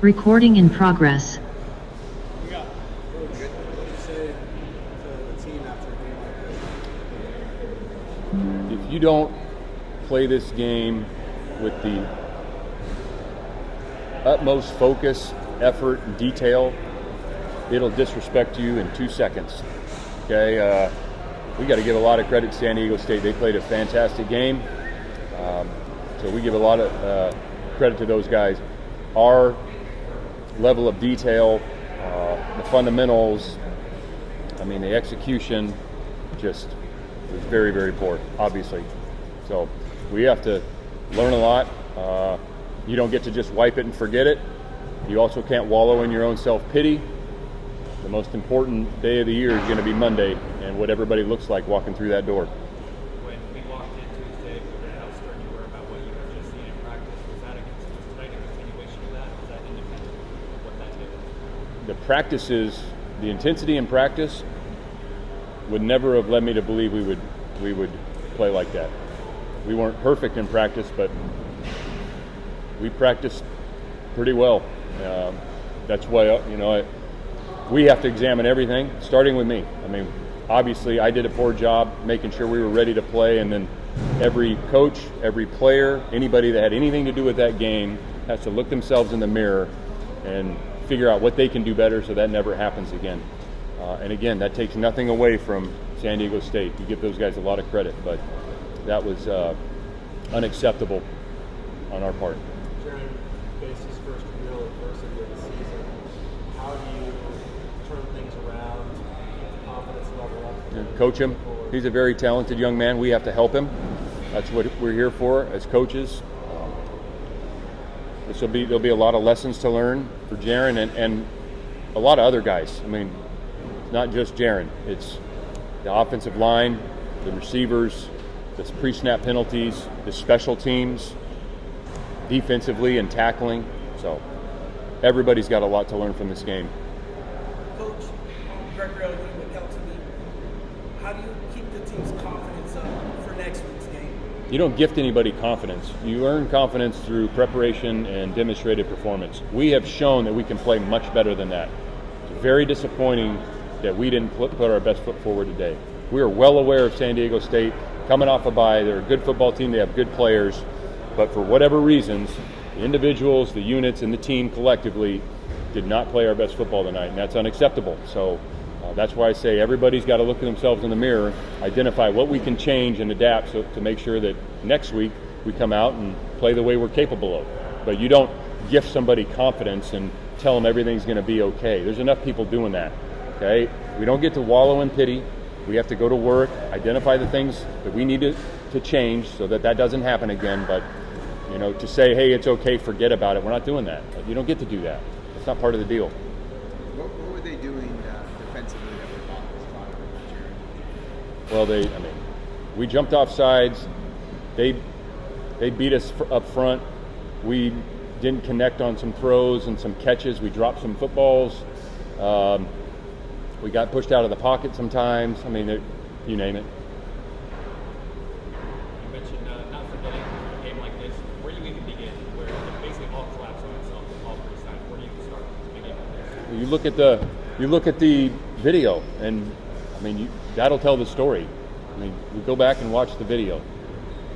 Recording in progress. Yeah. What do you say to the team after a game like this? If you don't play this game with the utmost focus, effort, and detail, it'll disrespect you in 2 seconds. Okay, we got to give a lot of credit to San Diego State. They played a fantastic game, so we give a lot of credit to those guys. Our level of detail, the fundamentals, the execution, just was very, very poor, obviously. So we have to learn a lot. You don't get to just wipe it and forget it. You also can't wallow in your own self-pity. The most important day of the year is going to be Monday, and what everybody looks like walking through that door. When we walked in Tuesday, we heard how stern you were about what you had just seen in practice. Was that tonight a continuation of that? Was that independent of what that did? The practices, the intensity in practice would never have led me to believe we would play like that. We weren't perfect in practice, but we practiced pretty well. That's why we have to examine everything, starting with me. Obviously, I did a poor job making sure we were ready to play, and then every coach, every player, anybody that had anything to do with that game has to look themselves in the mirror and figure out what they can do better so that never happens again. And again, that takes nothing away from San Diego State. You give those guys a lot of credit, but that was unacceptable on our part. Jaron faced his first real adversity of the season. How do you turn things around, keep the confidence level up? Coach him. He's a very talented young man. We have to help him. That's what we're here for as coaches. There'll be a lot of lessons to learn for Jaron and a lot of other guys. It's not just Jaron. It's the offensive line, the receivers, the pre-snap penalties, the special teams, defensively and tackling. So everybody's got a lot to learn from this game. Coach, Gregory with LTV, how do you keep the team's confidence up for next week's game? You don't gift anybody confidence. You earn confidence through preparation and demonstrated performance. We have shown that we can play much better than that. It's very disappointing that we didn't put our best foot forward today. We are well aware of San Diego State coming off a bye. They're a good football team. They have good players. But for whatever reasons, the individuals, the units, and the team collectively did not play our best football tonight, and that's unacceptable. So that's why I say everybody's got to look at themselves in the mirror, identify what we can change and adapt to make sure that next week we come out and play the way we're capable of. But you don't gift somebody confidence and tell them everything's going to be okay. There's enough people doing that, okay? We don't get to wallow in pity. We have to go to work, identify the things that we need to change so that doesn't happen again. But to say, hey, it's okay, forget about it, we're not doing that. You don't get to do that. It's not part of the deal. What were they doing defensively that were bothering Jaron? Well, we jumped off sides. They beat us up front. We didn't connect on some throws and some catches. We dropped some footballs. We got pushed out of the pocket sometimes. You name it. You mentioned not forgetting a game like this. Where do you even begin? Where it basically all collapsed on itself on all three sides. Where do you start a game like this? You look at the video, and that'll tell the story. We go back and watch the video.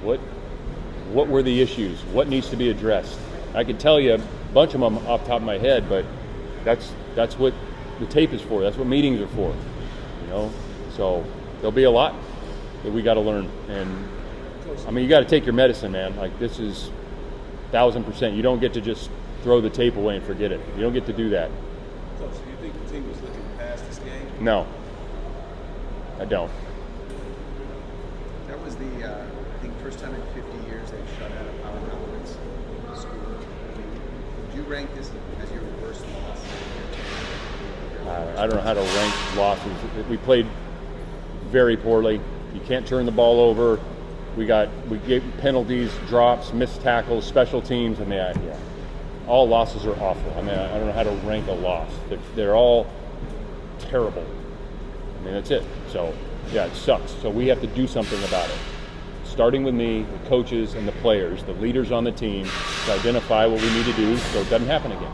What were the issues? What needs to be addressed? I could tell you a bunch of them off the top of my head, but that's what the tape is for. That's what meetings are for. So there'll be a lot that we got to learn, and you got to take your medicine, man. This is 1,000%. You don't get to just throw the tape away and forget it. You don't get to do that. Coach, do you think the team was looking past this game? No, I don't. That was the first time in 50 years they've shut out a power conference school. Would you rank this as your worst loss? I don't know how to rank losses. We played very poorly. You can't turn the ball over. We gave penalties, drops, missed tackles, special teams. All losses are awful. I don't know how to rank a loss. They're all terrible. That's it. So, yeah, it sucks. So we have to do something about it. Starting with me, the coaches and the players, the leaders on the team, to identify what we need to do so it doesn't happen again.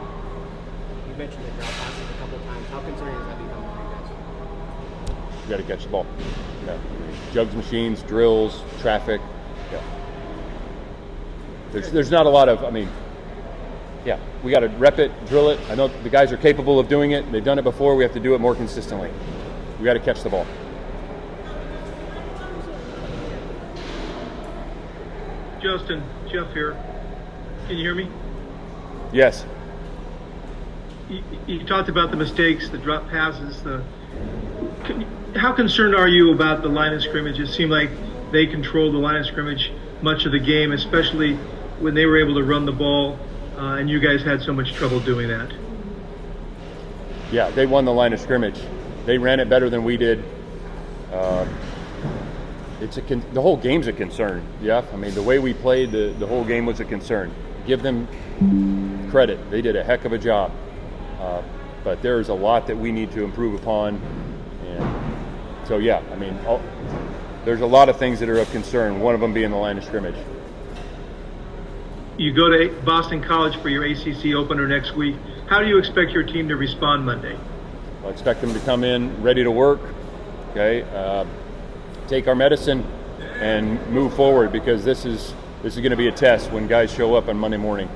You mentioned the drop passes a couple times. How concerning has that become for you guys? You got to catch the ball. Yeah. Jugs machines, drills, traffic. Yeah. There's not a lot of, yeah, we got to rep it, drill it. I know the guys are capable of doing it. They've done it before. We have to do it more consistently. We got to catch the ball. Justin, Jeff here. Can you hear me? Yes. You talked about the mistakes, the drop passes. How concerned are you about the line of scrimmage? It seemed like they controlled the line of scrimmage much of the game, especially when they were able to run the ball, and you guys had so much trouble doing that. Yeah, they won the line of scrimmage. They ran it better than we did. The whole game's a concern, Jeff. The way we played, the whole game was a concern. Give them credit. They did a heck of a job. But there's a lot that we need to improve upon. And so, yeah, there's a lot of things that are of concern, one of them being the line of scrimmage. You go to Boston College for your ACC opener next week. How do you expect your team to respond Monday? I expect them to come in ready to work, okay, take our medicine, and move forward, because this is going to be a test when guys show up on Monday morning.